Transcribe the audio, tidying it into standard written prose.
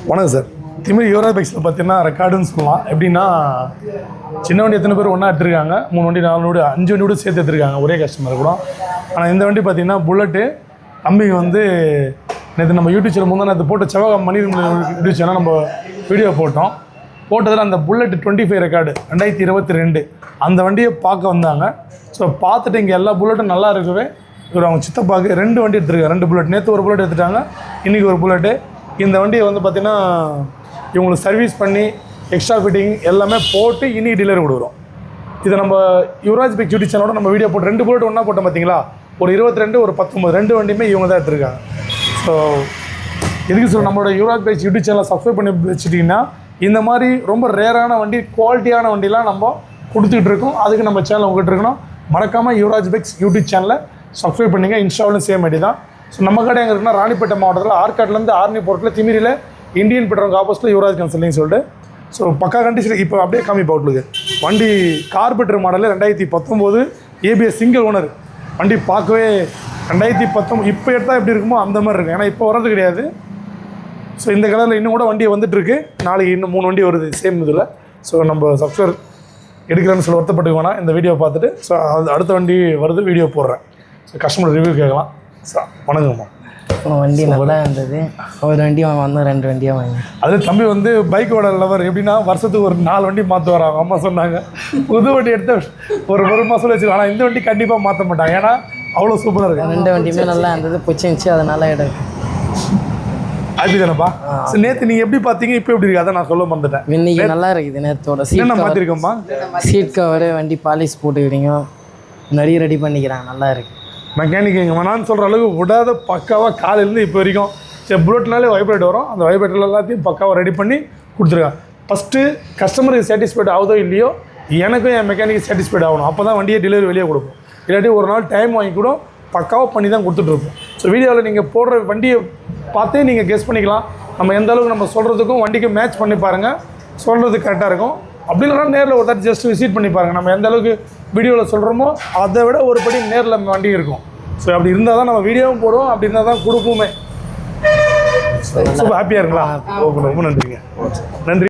வணக்கம் சார். திமிரி யுவராஜ் பைக்ஸில் பார்த்தீங்கன்னா ரெக்கார்டுன்னு சொல்லலாம். எப்படின்னா சின்ன வண்டி எத்தனை பேர் ஒன்றா எடுத்துருக்காங்க, 3 வண்டி 4 வண்டி 5 வண்டி கூட சேர்த்து எடுத்துருக்காங்க ஒரே கஸ்டமர் கூட. ஆனால் இந்த வண்டி பார்த்தீங்கன்னா புல்லட்டு. தம்பிக்கு வந்து நேற்று நம்ம யூடியூப் சேனல் நேற்று போட்ட செவ்வாய் மணி யூடியூப் சேனல் நம்ம வீடியோ போட்டதில் அந்த புல்லட் 25 ரெக்கார்டு 2022 அந்த வண்டியை பார்க்க வந்தாங்க. ஸோ பார்த்துட்டு இங்கே எல்லா புல்லட்டும் நல்லா இருக்கவே இவர் அவங்க சித்தப்பாக்கு 2 வண்டி எடுத்துருக்காங்க. 2 புல்லட், நேற்று ஒரு புல்லட் எடுத்துட்டாங்க, இன்றைக்கி ஒரு புல்லட்டு. இந்த வண்டியை வந்து பார்த்திங்கன்னா இவங்களுக்கு சர்வீஸ் பண்ணி எக்ஸ்ட்ரா ஃபிட்டிங் எல்லாமே போட்டு இன்றைக்கி டெலிவரி கொடுக்குறோம். இதை நம்ம யுவராஜ் பைக் யூடியூப் சேனலோட நம்ம வீடியோ போட்டு 2 புல்லட் ஒன்றா போட்டோம் பார்த்தீங்களா, ஒரு 22 ஒரு 19 2 வண்டியுமே இவங்க தான் எடுத்துருக்காங்க. ஸோ எதுக்கு சொல்ல, நம்மளோட யுவராஜ் பைக்ஸ் யூடியூப் சேனலை சப்ஸ்கிரைப் பண்ணி வச்சுட்டிங்கன்னா இந்த மாதிரி ரொம்ப ரேரான வண்டி, குவாலிட்டியான வண்டிலாம் நம்ம கொடுத்துக்கிட்டு இருக்கோம். அதுக்கு நம்ம சேனல் உங்கள்கிட்ட இருக்கணும். மறக்காமல் யுவராஜ் பைக்ஸ் யூடியூப் சேனலை சப்ஸ்கிரைப் பண்ணிங்க. இன்ஸ்டாவிலும் சேம் ஐடி தான். ஸோ நம்ம கடை எங்கே இருக்குன்னா ராணிப்பேட்டை மாவட்டத்தில் ஆற்காட்லேருந்து ஆர்னி போர்ட்டில் திமிரியில் இந்தியன் பெட்ரோல் ஆப்போசிட்டில் யுவராஜ் கன்சல்டிங் சொல்லிட்டு. ஸோ பக்கா கண்டிஷன். இப்போ அப்படியே காமி அவுட்லுக்கு வண்டி கார்பெட்டர் மாடலில் 2019 ஏபிஎஸ் சிங்கிள் ஓனர் வண்டி. பார்க்கவே 2019 இப்போ எடுத்தால் எப்படி இருக்குமோ அந்த மாதிரி இருக்கும். ஏன்னா இப்போ வரது கிடையாது. ஸோ இந்த கலரில் இன்னும் கூட வண்டி வந்துட்டுருக்கு. நாளைக்கு இன்னும் 3 வண்டி வருது சேம் இதில். ஸோ நம்ம சப்ஸ்கிரைப் எடுக்கிறேன்னு சொல்ல வருத்தப்பட்டு வேணாம். இந்த வீடியோ பார்த்துட்டு ஸோ அடுத்த வண்டி வருது வீடியோ போடுறேன். ஸோ கஸ்டமர் ரிவ்யூ கேட்கலாம். ஸோ வணக்கம்மா. வண்டி நல்லா இருந்தது. ஒரு வண்டி வந்து 2 வண்டியாக வாங்கி. அது தம்பி வந்து பைக்கோட லவர். எப்படின்னா வருஷத்துக்கு ஒரு 4 வண்டி மாற்றுவார். அவங்க அம்மா சொன்னாங்க புது வண்டி எடுத்து ஒரு மாதம் வச்சுருக்கோம். ஆனால் இந்த வண்டி கண்டிப்பாக மாற்ற மாட்டாங்க, ஏன்னா அவ்வளோ சூப்பராக இருக்குது. 2 வண்டியுமே நல்லா இருந்தது, பிடிச்சிருந்துச்சி. அதனால எடுக்கும் அப்படி தானேப்பா. நேற்று நீங்கள் எப்படி பார்த்தீங்க, இப்போ எப்படி இருக்குது, அதை நான் சொல்ல வந்துட்டேன். இன்னைக்கு நல்லா இருக்குது. நேற்றோட சீட் என்ன மாற்றிருக்கோம்மா, சீட் கவரு, வண்டி பாலிஷ் போட்டுக்கிறீங்க, நிறைய ரெடி பண்ணிக்கிறாங்க. நல்லா இருக்குது. மெக்கானிக் எங்கள் வேணான்னு சொல்கிற அளவுக்கு விடாத பக்காவாக காலையிலேருந்து இப்போ வரைக்கும். சரி, புல்லட்னாலே வைப்ரேட் வரும். அந்த வைப்ரேட்டர் எல்லாத்தையும் பக்காவாக ரெடி பண்ணி கொடுத்துருக்காங்க. ஃபஸ்ட்டு கஸ்டமருக்கு சாட்டிஸ்ஃபைட் ஆகுதோ இல்லையோ, எனக்கும் என் மெக்கானிக் சாட்டிஸ்ஃபைட் ஆகணும். அப்போ தான் வண்டியை டெலிவரி வெளியே கொடுப்போம். இல்லாட்டி ஒரு நாள் டைம் வாங்கி கூட பக்காவாக பண்ணி தான் கொடுத்துட்ருப்போம். ஸோ வீடியோவில் நீங்கள் போடுற வண்டியை பார்த்தே நீங்கள் கெஸ் பண்ணிக்கலாம். நம்ம எந்த அளவுக்கு நம்ம சொல்கிறதுக்கும் வண்டிக்கும் மேட்ச் பண்ணி பாருங்கள், சொல்கிறது கரெக்டாக இருக்கும். அப்படி இல்லைனா நேரில் ஒரு தாட்டி ஜஸ்ட் விசிட் பண்ணி பாருங்கள். நம்ம எந்த அளவுக்கு வீடியோவில் சொல்கிறோமோ அதை விட ஒரு படி நேரில் வண்டி இருக்கும். ஸோ அப்படி இருந்தால் தான் நம்ம வீடியோவும் போடுவோம், அப்படி இருந்தால் தான் கொடுப்போமே. ரொம்ப ஹாப்பியாக இருக்கலாம். ரொம்ப நன்றிங்க. நன்றி.